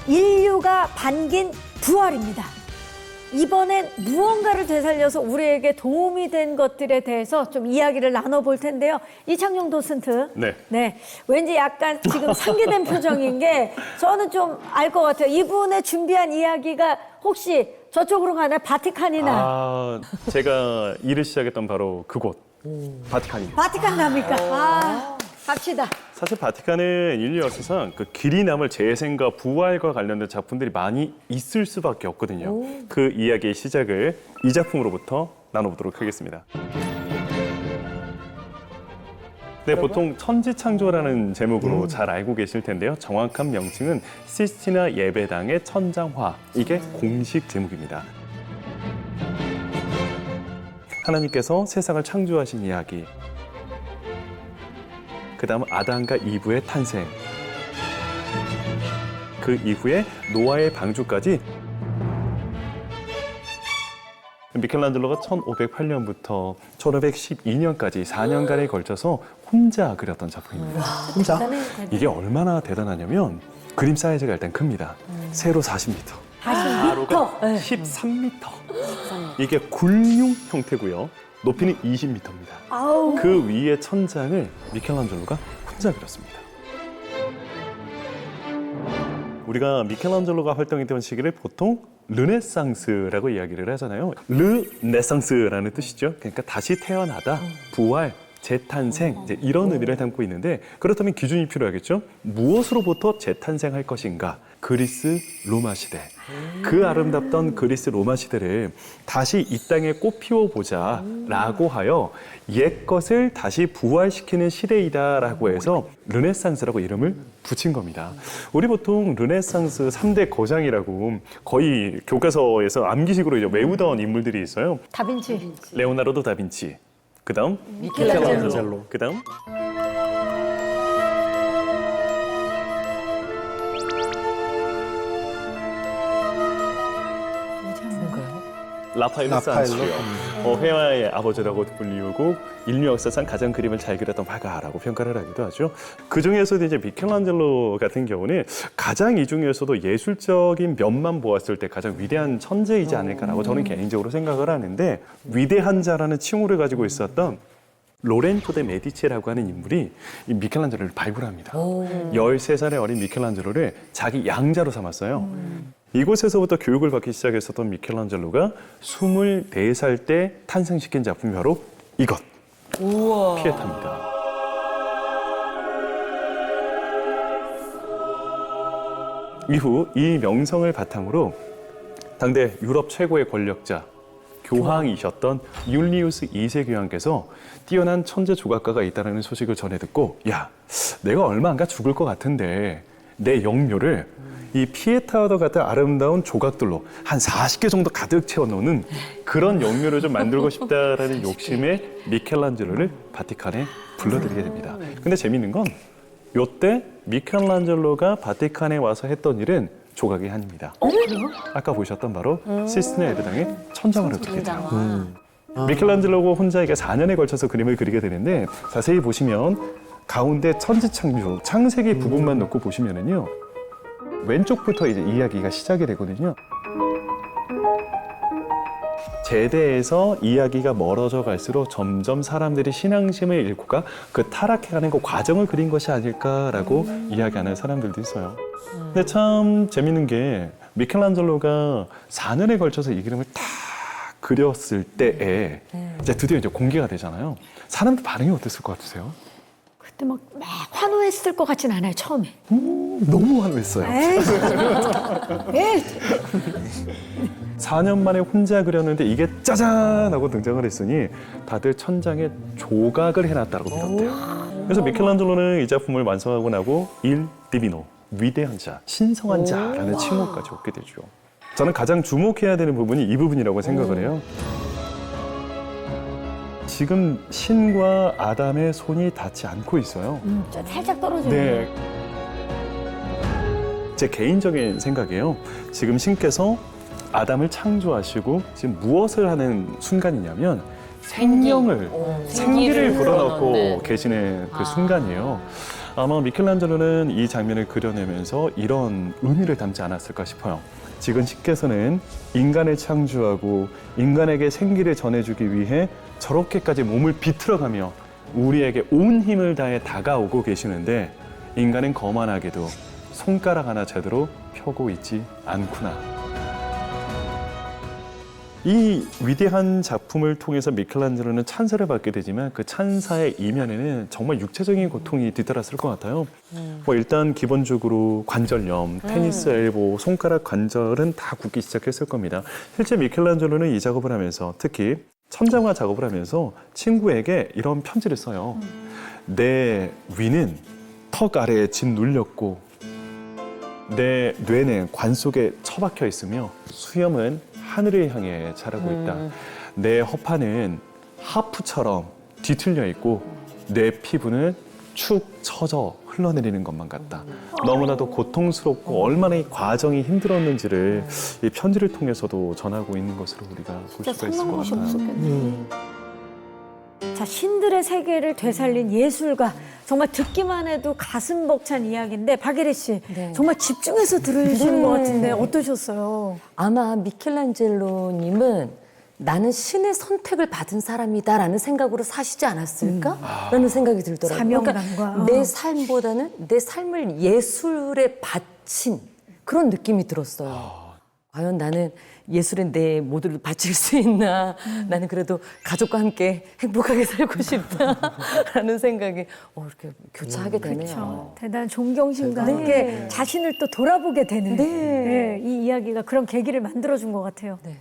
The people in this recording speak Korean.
인류가 반긴 부활입니다. 이번엔 무언가를 되살려서 우리에게 도움이 된 것들에 대해서 좀 이야기를 나눠볼 텐데요. 이창용 도슨트. 네. 왠지 약간 지금 상기된 표정인 게 저는 좀 알 것 같아요. 이분의 준비한 이야기가 혹시 저쪽으로 가나요? 바티칸이나. 제가 일을 시작했던 바로 그곳, 바티칸입니다. 바티칸 갑니까? 갑시다. 사실 바티칸은 인류 역사상 그 길이 남을 재생과 부활과 관련된 작품들이 많이 있을 수밖에 없거든요. 그 이야기의 시작을 이 작품으로부터 나눠보도록 하겠습니다. 네, 보통 천지창조라는 제목으로 잘 알고 계실 텐데요. 정확한 명칭은 시스티나 예배당의 천장화. 이게 공식 제목입니다. 하나님께서 세상을 창조하신 이야기. 그다음 아담과 이브의 탄생. 그 이후에 노아의 방주까지 미켈란젤로가 1508년부터 1512년까지 4년간에 걸쳐서 혼자 그렸던 작품입니다. 혼자? 이게 얼마나 대단하냐면 그림 사이즈가 일단 큽니다. 세로 40m, 40m. 가로가 13m. 이게 굴융 형태고요. 높이는 20m입니다. 아우. 그 위에 천장을 미켈란젤로가 혼자 그렸습니다. 우리가 미켈란젤로가 활동했던 시기를 보통 르네상스라고 이야기를 하잖아요. 르네상스라는 뜻이죠. 그러니까 다시 태어나다, 부활, 재탄생 이제 이런 의미를 담고 있는데 그렇다면 기준이 필요하겠죠. 무엇으로부터 재탄생할 것인가? 그리스 로마 시대. 그 아름답던 그리스 로마 시대를 다시 이 땅에 꽃 피워보자라고 하여 옛것을 다시 부활시키는 시대이다라고 해서 르네상스라고 이름을 붙인 겁니다. 우리 보통 르네상스 3대 거장이라고 거의 교과서에서 암기식으로 이제 외우던 인물들이 있어요. 다빈치. 레오나르도 다빈치. 그다음 미켈란젤로. 그다음 라파엘로 산치요. 회화의 아버지라고 불리우고 인류 역사상 가장 그림을 잘 그렸던 화가라고 평가를 하기도 하죠. 그 중에서도 이제 미켈란젤로 같은 경우는 가장 이 중에서도 예술적인 면만 보았을 때 가장 위대한 천재이지 않을까라고 저는 개인적으로 생각을 하는데 위대한 자라는 칭호를 가지고 있었던 로렌토 데 메디치라고 하는 인물이 이 미켈란젤로를 발굴합니다. 13살의 어린 미켈란젤로를 자기 양자로 삼았어요. 이곳에서부터 교육을 받기 시작했었던 미켈란젤로가 24살 때 탄생시킨 작품이 바로 이것, 피에타입니다. 이후 이 명성을 바탕으로 당대 유럽 최고의 권력자, 교황이셨던 율리우스 2세 교황께서 뛰어난 천재 조각가가 있다는 소식을 전해 듣고 야, 내가 얼마 안 가 죽을 것 같은데 내 영묘를 이 피에타와 같은 아름다운 조각들로 한 40개 정도 가득 채워놓는 그런 영묘를 좀 만들고 싶다라는 욕심에 미켈란젤로를 바티칸에 불러들이게 됩니다. 근데 재밌는 건 이때 미켈란젤로가 바티칸에 와서 했던 일은 조각이 아닙니다. 아까 보셨던 바로 시스티나 예배당의 천장을 그리게 돼요. 미켈란젤로가 혼자 이게 4년에 걸쳐서 그림을 그리게 되는데 자세히 보시면 가운데 천지창조, 창세기 부분만 놓고 보시면은요. 왼쪽부터 이제 이야기가 시작이 되거든요. 제대에서 이야기가 멀어져 갈수록 점점 사람들이 신앙심을 잃고가 그 타락해가는 그 과정을 그린 것이 아닐까라고 이야기하는 사람들도 있어요. 근데 참 재밌는 게 미켈란젤로가 4년에 걸쳐서 이 그림을 딱 그렸을 때에 이제 드디어 이제 공개가 되잖아요. 사람들 반응이 어땠을 것 같으세요? 그때 막 환호했을 것 같진 않아요, 처음에. 너무 환호했어요. 에이. 4년 만에 혼자 그렸는데 이게 짜잔 하고 등장을 했으니 다들 천장에 조각을 해놨다고 믿었대요. 그래서 미켈란젤로는 이 작품을 완성하고 나고 일 디비노, 위대한 자, 신성한 자라는 칭호까지 얻게 되죠. 저는 가장 주목해야 되는 부분이 이 부분이라고 생각을 해요. 지금 신과 아담의 손이 닿지 않고 있어요. 살짝 떨어져요. 네. 제 개인적인 생각이에요. 지금 신께서 아담을 창조하시고 지금 무엇을 하는 순간이냐면 생기를 불어넣고 계시는 그 순간이에요. 아마 미켈란젤로는 이 장면을 그려내면서 이런 의미를 담지 않았을까 싶어요. 지금 신께서는 인간을 창조하고 인간에게 생기를 전해주기 위해 저렇게까지 몸을 비틀어가며 우리에게 온 힘을 다해 다가오고 계시는데 인간은 거만하게도 손가락 하나 제대로 펴고 있지 않구나. 이 위대한 작품을 통해서 미켈란젤로는 찬사를 받게 되지만 그 찬사의 이면에는 정말 육체적인 고통이 뒤따랐을 것 같아요. 뭐 일단 기본적으로 관절염, 테니스 엘보, 손가락 관절은 다 굳기 시작했을 겁니다. 실제 미켈란젤로는 이 작업을 하면서 특히 천장화 작업을 하면서 친구에게 이런 편지를 써요. 내 위는 턱 아래에 짓 눌렸고 내 뇌는 관 속에 처박혀 있으며 수염은 하늘을 향해 자라고 있다. 내 허파는 하프처럼 뒤틀려 있고 내 피부는 축 처져 흘러내리는 것만 같다. 너무나도 고통스럽고 얼마나 이 과정이 힘들었는지를 이 편지를 통해서도 전하고 있는 것으로 우리가 볼 진짜 수가 있을 것 상상도 같아요. 없었겠네요. 자, 신들의 세계를 되살린 예술가. 정말 듣기만 해도 가슴 벅찬 이야기인데 박예리 씨 네. 정말 집중해서 들으시는 네. 것 같은데 어떠셨어요? 아마 미켈란젤로님은 나는 신의 선택을 받은 사람이다라는 생각으로 사시지 않았을까라는 생각이 들더라고요. 사명감과. 내 삶보다는 내 삶을 예술에 바친 그런 느낌이 들었어요. 과연 나는 예술에 내 모두를 바칠 수 있나? 나는 그래도 가족과 함께 행복하게 살고 싶다라는 생각이 이렇게 교차하게 되네요. 그렇죠. 대단한 존경심과 네. 함께 자신을 또 돌아보게 되는 네. 네, 이 이야기가 그런 계기를 만들어준 것 같아요. 네.